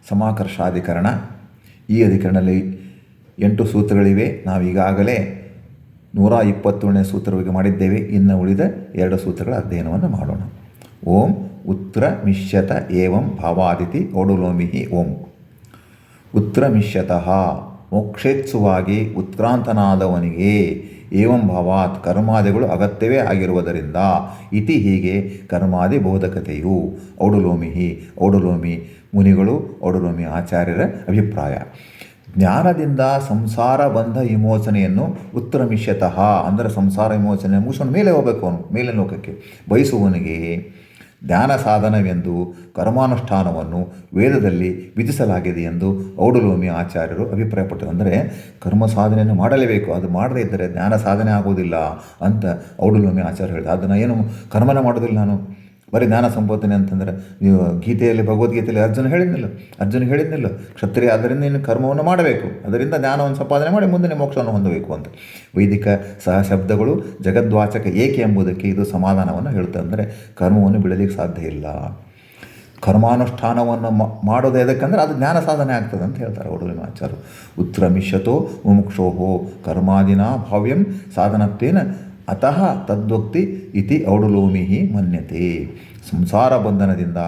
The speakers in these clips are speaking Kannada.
ಸಮಾಕರ್ಷಾಧಿಕರಣ. ಈ ಅಧಿಕರಣದಲ್ಲಿ 8 ಸೂತ್ರಗಳಿವೆ. ನಾವೀಗಾಗಲೇ 121ನೇ ಸೂತ್ರವಾಗಿ ಮಾಡಿದ್ದೇವೆ. ಇನ್ನು ಉಳಿದ 2 ಸೂತ್ರಗಳ ಅಧ್ಯಯನವನ್ನು ಮಾಡೋಣ. ಓಂ ಉತ್ರಮಿಷ್ಯತ ಏವಂ ಭಾವಾದಿತಿ ಔಡುಲೋಮಿ ಓಂ. ಉತ್ರಮಿಷ್ಯತಃ ಮೋಕ್ಷೇತ್ಸುವಾಗಿ ಉತ್ಕ್ರಾಂತನಾದವನಿಗೆ ಏವಂ ಭಾವಾತ್ ಕರ್ಮಾದಿಗಳು ಅಗತ್ಯವೇ ಆಗಿರುವುದರಿಂದ ಇತಿ ಹೀಗೆ ಕರ್ಮಾದಿ ಬೋಧಕತೆಯು ಔಡುಲೋಮಿ ಮುನಿಗಳು ಔಡುಲೋಮಿ ಆಚಾರ್ಯರ ಅಭಿಪ್ರಾಯ. ಜ್ಞಾನದಿಂದ ಸಂಸಾರ ಬಂಧ ವಿಮೋಚನೆಯನ್ನು ಉತ್ತರಮಿಷ್ಯತಃ ಅಂದರೆ ಸಂಸಾರ ವಿಮೋಚನೆ ಮುಗಿಸ್ಕೊಂಡು ಮೇಲೆ ಹೋಗಬೇಕು. ಅವನು ಮೇಲಿನ ಲೋಕಕ್ಕೆ ಬಯಸುವವನಿಗೆ ಜ್ಞಾನ ಸಾಧನವೆಂದು ಕರ್ಮಾನುಷ್ಠಾನವನ್ನು ವೇದದಲ್ಲಿ ವಿಧಿಸಲಾಗಿದೆ ಎಂದು ಔಡುಲೋಮಿ ಆಚಾರ್ಯರು ಅಭಿಪ್ರಾಯಪಟ್ಟರು. ಅಂದರೆ ಕರ್ಮ ಸಾಧನೆಯನ್ನು ಮಾಡಲೇಬೇಕು, ಅದು ಮಾಡದೇ ಇದ್ದರೆ ಜ್ಞಾನ ಸಾಧನೆ ಆಗುವುದಿಲ್ಲ ಅಂತ ಔಡುಲೋಮಿ ಆಚಾರ್ಯ ಹೇಳಿದ. ಅದನ್ನು ಏನು ಕರ್ಮನ ಮಾಡೋದಿಲ್ಲ ನಾನು, ಬರೀ ಜ್ಞಾನ ಸಂಪಾದನೆ ಅಂತಂದರೆ ನೀವು ಗೀತೆಯಲ್ಲಿ ಭಗವದ್ಗೀತೆಯಲ್ಲಿ ಅರ್ಜುನ ಹೇಳಿದ್ನಿಲ್ಲ ಕ್ಷತ್ರಿಯ ಆದ್ದರಿಂದ ನೀನು ಕರ್ಮವನ್ನು ಮಾಡಬೇಕು, ಅದರಿಂದ ಜ್ಞಾನವನ್ನು ಸಂಪಾದನೆ ಮಾಡಿ ಮುಂದೆ ಮೋಕ್ಷವನ್ನು ಹೊಂದಬೇಕು ಅಂತ. ವೈದಿಕ ಸಹಶಬ್ದಗಳು ಜಗದ್ವಾಚಕ ಏಕೆ ಎಂಬುದಕ್ಕೆ ಇದು ಸಮಾಧಾನವನ್ನು ಹೇಳುತ್ತೆ. ಅಂದರೆ ಕರ್ಮವನ್ನು ಬಿಡಲಿಕ್ಕೆ ಸಾಧ್ಯ ಇಲ್ಲ. ಕರ್ಮಾನುಷ್ಠಾನವನ್ನು ಮಾಡೋದು ಎದಕ್ಕಂದ್ರೆ ಅದು ಜ್ಞಾನ ಸಾಧನೆ ಆಗ್ತದೆ ಅಂತ ಹೇಳ್ತಾರೆ ಔಡುಲೋಮಿ ಆಚಾರ್ಯರು. ಉತ್ರಮಿಷ್ಯತೋ ಮುಮುಕ್ಷೋಹೋ ಕರ್ಮಾದಿನ ಭಾವ್ಯಂ ಸಾಧನತ್ವೇನ ಅತಃ ತದ್ವಕ್ತಿ ಇತಿ ಔಡುಲೋಮಿ ಮನ್ಯತೆ. ಸಂಸಾರ ಬಂಧನದಿಂದ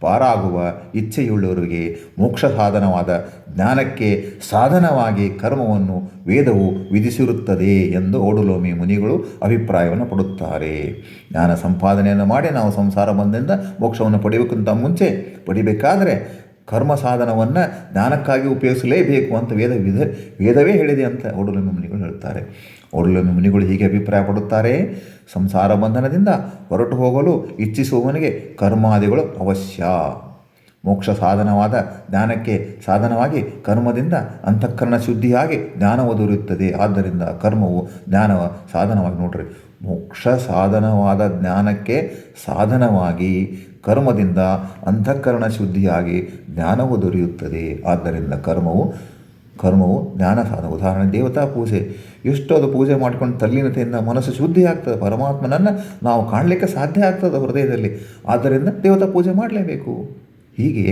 ಪಾರಾಗುವ ಇಚ್ಛೆಯುಳ್ಳವರಿಗೆ ಮೋಕ್ಷ ಸಾಧನವಾದ ಜ್ಞಾನಕ್ಕೆ ಸಾಧನವಾಗಿ ಕರ್ಮವನ್ನು ವೇದವು ವಿಧಿಸಿರುತ್ತದೆ ಎಂದು ಔಡುಲೋಮಿ ಮುನಿಗಳು ಅಭಿಪ್ರಾಯವನ್ನು ಪಡುತ್ತಾರೆ. ಜ್ಞಾನ ಸಂಪಾದನೆಯನ್ನು ಮಾಡಿ ನಾವು ಸಂಸಾರ ಬಂಧನದಿಂದ ಮೋಕ್ಷವನ್ನು ಪಡೆಯಬೇಕಂತ ಮುಂಚೆ ಪಡಿಬೇಕಾದರೆ ಕರ್ಮ ಸಾಧನವನ್ನು ಜ್ಞಾನಕ್ಕಾಗಿ ಉಪಯೋಗಿಸಲೇಬೇಕು ಅಂತ ವೇದವೇ ಹೇಳಿದೆ ಅಂತ ಔಡುಲೋಮಿ ಮುನಿಗಳು ಹೇಳ್ತಾರೆ. ಔಡುಲೋಮಿ ಮುನಿಗಳು ಹೀಗೆ ಅಭಿಪ್ರಾಯ ಪಡುತ್ತಾರೆ. ಸಂಸಾರ ಬಂಧನದಿಂದ ಹೊರಟು ಹೋಗಲು ಇಚ್ಛಿಸುವವನಿಗೆ ಕರ್ಮಾದಿಗಳು ಅವಶ್ಯ. ಮೋಕ್ಷ ಸಾಧನವಾದ ಜ್ಞಾನಕ್ಕೆ ಸಾಧನವಾಗಿ ಕರ್ಮದಿಂದ ಅಂತಃಕರಣ ಶುದ್ಧಿಯಾಗಿ ಜ್ಞಾನವು ದೊರೆಯುತ್ತದೆ. ಆದ್ದರಿಂದ ಕರ್ಮವು ಜ್ಞಾನವ ಸಾಧನವಾಗಿ ನೋಡ್ರಿ, ಮೋಕ್ಷ ಸಾಧನವಾದ ಜ್ಞಾನಕ್ಕೆ ಸಾಧನವಾಗಿ ಕರ್ಮದಿಂದ ಅಂತಃಕರಣ ಶುದ್ಧಿಯಾಗಿ ಜ್ಞಾನವು ದೊರೆಯುತ್ತದೆ. ಆದ್ದರಿಂದ ಕರ್ಮವು ಜ್ಞಾನ ಸಾಧನ. ಉದಾಹರಣೆ ದೇವತಾ ಪೂಜೆ, ಎಷ್ಟು ಅದು ಪೂಜೆ ಮಾಡ್ಕೊಂಡು ತಲ್ಲೀನತೆಯಿಂದ ಮನಸ್ಸು ಶುದ್ಧಿ ಆಗ್ತದೆ, ಪರಮಾತ್ಮನನ್ನು ನಾವು ಕಾಣಲಿಕ್ಕೆ ಸಾಧ್ಯ ಆಗ್ತದೆ ಹೃದಯದಲ್ಲಿ. ಆದ್ದರಿಂದ ದೇವತಾ ಪೂಜೆ ಮಾಡಲೇಬೇಕು. ಹೀಗೆ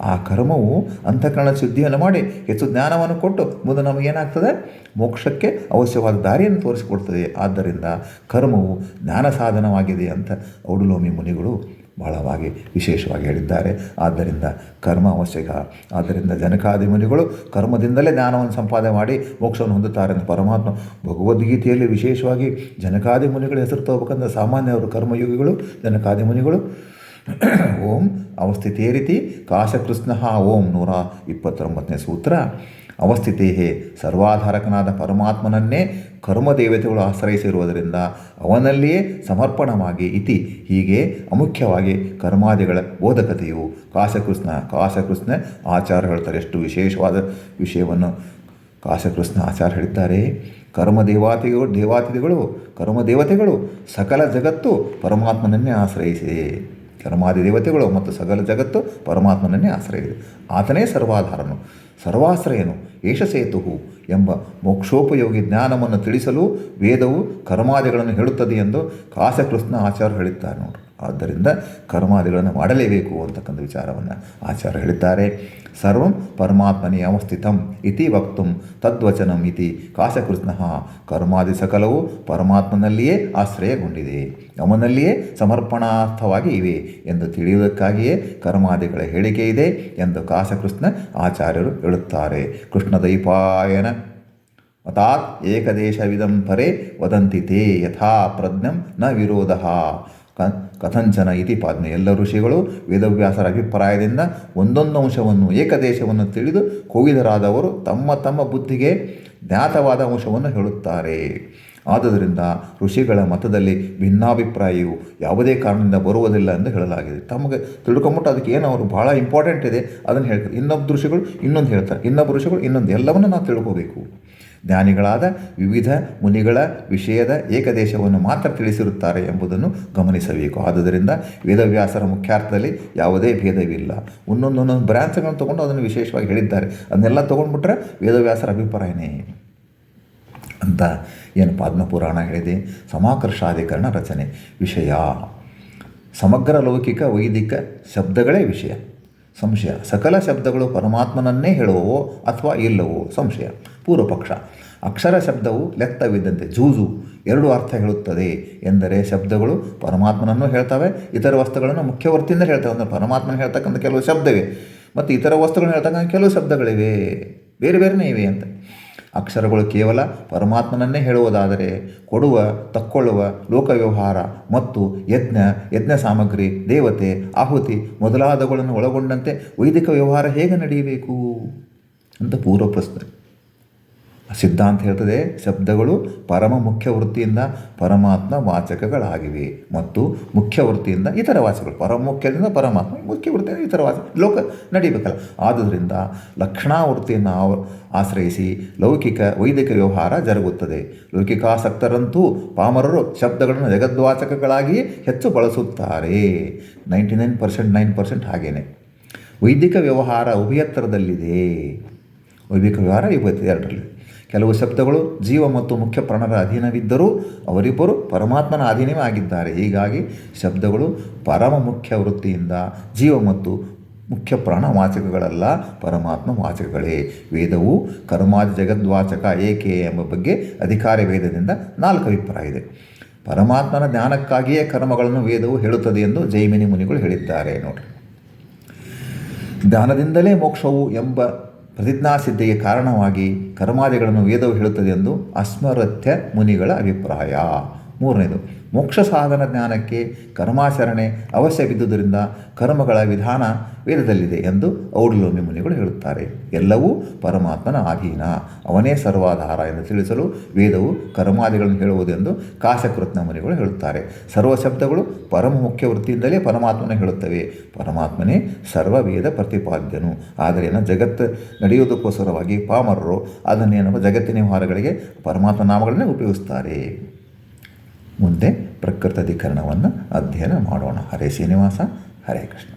ಆ ಕರ್ಮವು ಅಂತಃಕರಣ ಶುದ್ಧಿಯನ್ನು ಮಾಡಿ ಹೆಚ್ಚು ಜ್ಞಾನವನ್ನು ಕೊಟ್ಟು ಮುಂದೆ ನಮಗೇನಾಗ್ತದೆ, ಮೋಕ್ಷಕ್ಕೆ ಅವಶ್ಯವಾದ ದಾರಿಯನ್ನು ತೋರಿಸಿಕೊಡ್ತದೆ. ಆದ್ದರಿಂದ ಕರ್ಮವು ಜ್ಞಾನ ಸಾಧನವಾಗಿದೆ ಅಂತ ಔಡುಲೋಮಿ ಮುನಿಗಳು ಬಹಳವಾಗಿ ವಿಶೇಷವಾಗಿ ಹೇಳಿದ್ದಾರೆ. ಆದ್ದರಿಂದ ಕರ್ಮ ಅವಶ್ಯಕ. ಆದ್ದರಿಂದ ಜನಕಾದಿ ಮುನಿಗಳು ಕರ್ಮದಿಂದಲೇ ಜ್ಞಾನವನ್ನು ಸಂಪಾದನೆ ಮಾಡಿ ಮೋಕ್ಷವನ್ನು ಹೊಂದುತ್ತಾರೆ ಅಂತ ಪರಮಾತ್ಮ ಭಗವದ್ಗೀತೆಯಲ್ಲಿ ವಿಶೇಷವಾಗಿ ಜನಕಾದಿ ಮುನಿಗಳು ಹೆಸರು ತಗೋಬೇಕಂದ್ರೆ ಸಾಮಾನ್ಯವರು ಕರ್ಮಯೋಗಿಗಳು ಜನಕಾದಿ ಮುನಿಗಳು. ಓಂ ಅವಸ್ಥಿತೇ ರೀತಿ ಕಾಶಕೃಷ್ಣ ಓಂ 129ನೇ ಸೂತ್ರ. ಅವಸ್ಥಿತೇ ಸರ್ವಾಧಾರಕನಾದ ಪರಮಾತ್ಮನನ್ನೇ ಕರ್ಮದೇವತೆಗಳು ಆಶ್ರಯಿಸಿರುವುದರಿಂದ ಅವನಲ್ಲಿಯೇ ಸಮರ್ಪಣವಾಗಿ ಇತಿ ಹೀಗೆ ಅಮುಖ್ಯವಾಗಿ ಕರ್ಮಾದಿಗಳ ಬೋಧಕತೆಯು ಕಾಶಕೃಷ್ಣ ಆಚಾರ್ಯ ಹೇಳ್ತಾರೆ. ಎಷ್ಟು ವಿಶೇಷವಾದ ವಿಷಯವನ್ನು ಕಾಶಕೃಷ್ಣ ಆಚಾರ್ಯ ಹೇಳಿದ್ದಾರೆ. ಕರ್ಮದೇವತೆಗಳು ಸಕಲ ಜಗತ್ತು ಪರಮಾತ್ಮನನ್ನೇ ಆಶ್ರಯಿಸಿದೆ. ಕರ್ಮಾದಿ ದೇವತೆಗಳು ಮತ್ತು ಸಕಲ ಜಗತ್ತು ಪರಮಾತ್ಮನನ್ನೇ ಆಶ್ರಯಿಸಿದೆ. ಆತನೇ ಸರ್ವಾಧಾರನು, ಸರ್ವಾಶ್ರಯನು, ಏಷಸೇತು ಎಂಬ ಮೋಕ್ಷೋಪಯೋಗಿ ಜ್ಞಾನವನ್ನು ತಿಳಿಸಲು ವೇದವು ಕರ್ಮಾದಿಗಳನ್ನು ಹೇಳುತ್ತದೆ ಎಂದು ಕಾಶಕೃಷ್ಣ ಆಚಾರ್ಯ ಹೇಳಿದ್ದಾರೆ ನೋಡ್ರಿ. ಆದ್ದರಿಂದ ಕರ್ಮಾದಿಗಳನ್ನು ಮಾಡಲೇಬೇಕು ಅಂತಕ್ಕಂಥ ವಿಚಾರವನ್ನು ಆಚಾರ್ಯ ಹೇಳಿದ್ದಾರೆ. ಸರ್ವಂ ಪರಮಾತ್ಮನೇ ಅವಸ್ಥಿತಂ ಇತಿ ವಕ್ತುಂ ತದ್ವಚನಂ ಇತಿ ಕಾಶಕೃಷ್ಣ. ಕರ್ಮಾದಿ ಸಕಲವು ಪರಮಾತ್ಮನಲ್ಲಿಯೇ ಆಶ್ರಯಗೊಂಡಿದೆ, ಅವನಲ್ಲಿಯೇ ಸಮರ್ಪಣಾರ್ಥವಾಗಿ ಇವೆ ಎಂದು ತಿಳಿಯುವುದಕ್ಕಾಗಿಯೇ ಕರ್ಮಾದಿಗಳ ಹೇಳಿಕೆ ಇದೆ ಎಂದು ಕಾಶಕೃಷ್ಣ ಆಚಾರ್ಯರು ಹೇಳುತ್ತಾರೆ. ಕೃಷ್ಣದೈಪಾಯನ ಮತಾತ್ ಏಕದೇಶವಿದಂ ಪರೇ ವದಂತಿ ತೇ ಯಥಾ ಪ್ರಜ್ಞಂ ನ ವಿರೋಧ ಕಥಂಚನ ಇತಿ ಪಾಜ್ಞೆ. ಎಲ್ಲ ಋಷಿಗಳು ವೇದವ್ಯಾಸರ ಅಭಿಪ್ರಾಯದಿಂದ ಒಂದೊಂದು ಅಂಶವನ್ನು ಏಕದೇಶವನ್ನು ತಿಳಿದು ಕೋವಿದರಾದವರು ತಮ್ಮ ಬುದ್ಧಿಗೆ ಜ್ಞಾತವಾದ ಅಂಶವನ್ನು ಹೇಳುತ್ತಾರೆ. ಆದುದರಿಂದ ಋಷಿಗಳ ಮತದಲ್ಲಿ ಭಿನ್ನಾಭಿಪ್ರಾಯವು ಯಾವುದೇ ಕಾರಣದಿಂದ ಬರುವುದಿಲ್ಲ ಎಂದು ಹೇಳಲಾಗಿದೆ. ತಮಗೆ ತಿಳ್ಕೊಂಬಿಟ್ಟು ಅದಕ್ಕೆ ಏನು ಅವರು ಭಾಳ ಇಂಪಾರ್ಟೆಂಟ್ ಇದೆ ಅದನ್ನು ಹೇಳ್ತಾರೆ. ಇನ್ನೊಬ್ಬ ಋಷಿಗಳು ಇನ್ನೊಂದು ಹೇಳ್ತಾರೆ, ಇನ್ನೊಬ್ಬ ಋಷಿಗಳು ಇನ್ನೊಂದು, ಎಲ್ಲವನ್ನು ನಾವು ತಿಳ್ಕೋಬೇಕು. ಜ್ಞಾನಿಗಳಾದ ವಿವಿಧ ಮುನಿಗಳ ವಿಷಯದ ಏಕದೇಶವನ್ನು ಮಾತ್ರ ತಿಳಿಸಿರುತ್ತಾರೆ ಎಂಬುದನ್ನು ಗಮನಿಸಬೇಕು. ಆದುದರಿಂದ ವೇದವ್ಯಾಸರ ಮುಖ್ಯಾರ್ಥದಲ್ಲಿ ಯಾವುದೇ ಭೇದವಿಲ್ಲ. ಒಂದೊಂದು ಬ್ರಾಂಚ್ಗಳನ್ನು ತೊಗೊಂಡು ಅದನ್ನು ವಿಶೇಷವಾಗಿ ಹೇಳಿದ್ದಾರೆ. ಅದನ್ನೆಲ್ಲ ತೊಗೊಂಡ್ಬಿಟ್ರೆ ವೇದವ್ಯಾಸರ ಅಭಿಪ್ರಾಯನೇ ಅಂತ ಏನು ಪದ್ಮಪುರಾಣ ಹೇಳಿದೆ. ಸಮಾಕರ್ಷಾಧಿಕರಣ ರಚನೆ ವಿಷಯ ಸಮಗ್ರ ಲೌಕಿಕ ವೈದಿಕ ಶಬ್ದಗಳೇ ವಿಷಯ. ಸಂಶಯ. ಸಕಲ ಶಬ್ದಗಳು ಪರಮಾತ್ಮನನ್ನೇ ಹೇಳುವವೋ ಅಥವಾ ಇಲ್ಲವೋ? ಸಂಶಯ. ಪೂರ್ವಪಕ್ಷ. ಅಕ್ಷರ ಶಬ್ದವು ಲೆಕ್ಕವಿದ್ದಂತೆ ಜೂಜು ಎರಡು ಅರ್ಥ ಹೇಳುತ್ತದೆ ಎಂದರೆ ಶಬ್ದಗಳು ಪರಮಾತ್ಮನನ್ನು ಹೇಳ್ತವೆ, ಇತರ ವಸ್ತುಗಳನ್ನು ಮುಖ್ಯವರ್ತಿಯಿಂದ ಹೇಳ್ತವೆ. ಅಂದರೆ ಪರಮಾತ್ಮನ ಹೇಳ್ತಕ್ಕಂಥ ಕೆಲವು ಶಬ್ದವೇ ಮತ್ತು ಇತರ ವಸ್ತುಗಳನ್ನು ಹೇಳ್ತಕ್ಕಂಥ ಕೆಲವು ಶಬ್ದಗಳಿವೆ, ಬೇರೆ ಬೇರೆಯೇ ಇವೆ ಅಂತ. ಅಕ್ಷರಗಳು ಕೇವಲ ಪರಮಾತ್ಮನನ್ನೇ ಹೇಳುವುದಾದರೆ ಕೊಡುವ, ತಕ್ಕೊಳ್ಳುವ, ಲೋಕ ವ್ಯವಹಾರ ಮತ್ತು ಯಜ್ಞ ಸಾಮಗ್ರಿ, ದೇವತೆ, ಆಹುತಿ ಮೊದಲಾದವುಗಳನ್ನು ಒಳಗೊಂಡಂತೆ ವೈದಿಕ ವ್ಯವಹಾರ ಹೇಗೆ ನಡೆಯಬೇಕು ಅಂತ ಪೂರ್ವ ಪ್ರಶ್ನೆ. ಸಿದ್ಧಾಂತ ಹೇಳ್ತದೆ, ಶಬ್ದಗಳು ಪರಮ ಮುಖ್ಯ ವೃತ್ತಿಯಿಂದ ಪರಮಾತ್ಮ ವಾಚಕಗಳಾಗಿವೆ ಮತ್ತು ಮುಖ್ಯ ವೃತ್ತಿಯಿಂದ ಇತರ ವಾಚಕಗಳು. ಪರಮ ಮುಖ್ಯದಿಂದ ಪರಮಾತ್ಮ, ಮುಖ್ಯ ವೃತ್ತಿಯಿಂದ ಇತರ ವಾಚಕ ಲೋಕ ನಡೀಬೇಕಲ್ಲ. ಆದುದರಿಂದ ಲಕ್ಷಣಾ ವೃತ್ತಿಯನ್ನು ಆಶ್ರಯಿಸಿ ಲೌಕಿಕ ವೈದಿಕ ವ್ಯವಹಾರ ಜರುಗುತ್ತದೆ. ಲೌಕಿಕಾಸಕ್ತರಂತೂ ಪಾಮರರು ಶಬ್ದಗಳನ್ನು ಜಗದ್ವಾಚಕಗಳಾಗಿಯೇ ಹೆಚ್ಚು ಬಳಸುತ್ತಾರೆ. 99% ಹಾಗೇನೆ. ವೈದಿಕ ವ್ಯವಹಾರ ಉಭಯತ್ರದಲ್ಲಿದೆ. ವೈದಿಕ ವ್ಯವಹಾರ ಎರಡರಲ್ಲಿ. ಕೆಲವು ಶಬ್ದಗಳು ಜೀವ ಮತ್ತು ಮುಖ್ಯ ಪ್ರಾಣರ ಅಧೀನವಿದ್ದರೂ ಅವರಿಬ್ಬರು ಪರಮಾತ್ಮನ ಅಧೀನವೇ ಆಗಿದ್ದಾರೆ. ಹೀಗಾಗಿ ಶಬ್ದಗಳು ಪರಮ ಮುಖ್ಯ ವೃತ್ತಿಯಿಂದ ಜೀವ ಮತ್ತು ಮುಖ್ಯ ಪ್ರಾಣ ವಾಚಕಗಳಲ್ಲ, ಪರಮಾತ್ಮ ವಾಚಕಗಳೇ. ವೇದವು ಕರ್ಮಾದಿ ಜಗದ್ವಾಚಕ ಏಕೆ ಎಂಬ ಬಗ್ಗೆ ಅಧಿಕಾರಿ ವೇದದಿಂದ 4 ಅಭಿಪ್ರಾಯ ಇದೆ. ಪರಮಾತ್ಮನ ಜ್ಞಾನಕ್ಕಾಗಿಯೇ ಕರ್ಮಗಳನ್ನು ವೇದವು ಹೇಳುತ್ತದೆ ಎಂದು ಜೈಮಿನಿ ಮುನಿಗಳು ಹೇಳಿದ್ದಾರೆ. ನೋಡ್ರಿ, ಜ್ಞಾನದಿಂದಲೇ ಮೋಕ್ಷವು ಎಂಬ ಪ್ರತಿಜ್ಞಾಸಿದ್ಧಿಗೆ ಕಾರಣವಾಗಿ ಕರ್ಮಾದಿಗಳನ್ನು ವೇದವು ಹೇಳುತ್ತದೆ ಎಂದು ಅಸ್ಮರಥ್ಯ ಮುನಿಗಳ ಅಭಿಪ್ರಾಯ. 3ನೇದು, ಮೋಕ್ಷ ಸಾಧನ ಜ್ಞಾನಕ್ಕೆ ಕರ್ಮಾಚರಣೆ ಅವಶ್ಯವಿದ್ದುದರಿಂದ ಕರ್ಮಗಳ ವಿಧಾನ ವೇದದಲ್ಲಿದೆ ಎಂದು ಔಡುಲೋಮಿ ಮುನಿಗಳು ಹೇಳುತ್ತಾರೆ. ಎಲ್ಲವೂ ಪರಮಾತ್ಮನ ಅಧೀನ, ಅವನೇ ಸರ್ವಾಧಾರ ಎಂದು ತಿಳಿಸಲು ವೇದವು ಕರ್ಮಾದಿಗಳನ್ನು ಹೇಳುವುದೆಂದು ಕಾಶಕೃತ್ನ ಮುನಿಗಳು ಹೇಳುತ್ತಾರೆ. ಸರ್ವ ಶಬ್ದಗಳು ಪರಮ ಮುಖ್ಯ ವೃತ್ತಿಯಿಂದಲೇ ಪರಮಾತ್ಮನ ಹೇಳುತ್ತವೆ. ಪರಮಾತ್ಮನೇ ಸರ್ವ ವೇದ ಪ್ರತಿಪಾದ್ಯನು. ಆದರೆ ಜಗತ್ತು ನಡೆಯುವುದಕ್ಕೋಸ್ಕರವಾಗಿ ಪಾಮರರು ಅದನ್ನೇನೋ ಜಗತ್ತಿನ ವ್ಯವಹಾರಗಳಿಗೆ ಪರಮಾತ್ಮ ನಾಮಗಳನ್ನೇ ಉಪಯೋಗಿಸ್ತಾರೆ. ಮುಂದೆ ಪ್ರಕೃತ ಅಧಿಕರಣವನ್ನು ಅಧ್ಯಯನ ಮಾಡೋಣ. ಹರೇ ಶ್ರೀನಿವಾಸ, ಹರೇ ಕೃಷ್ಣ.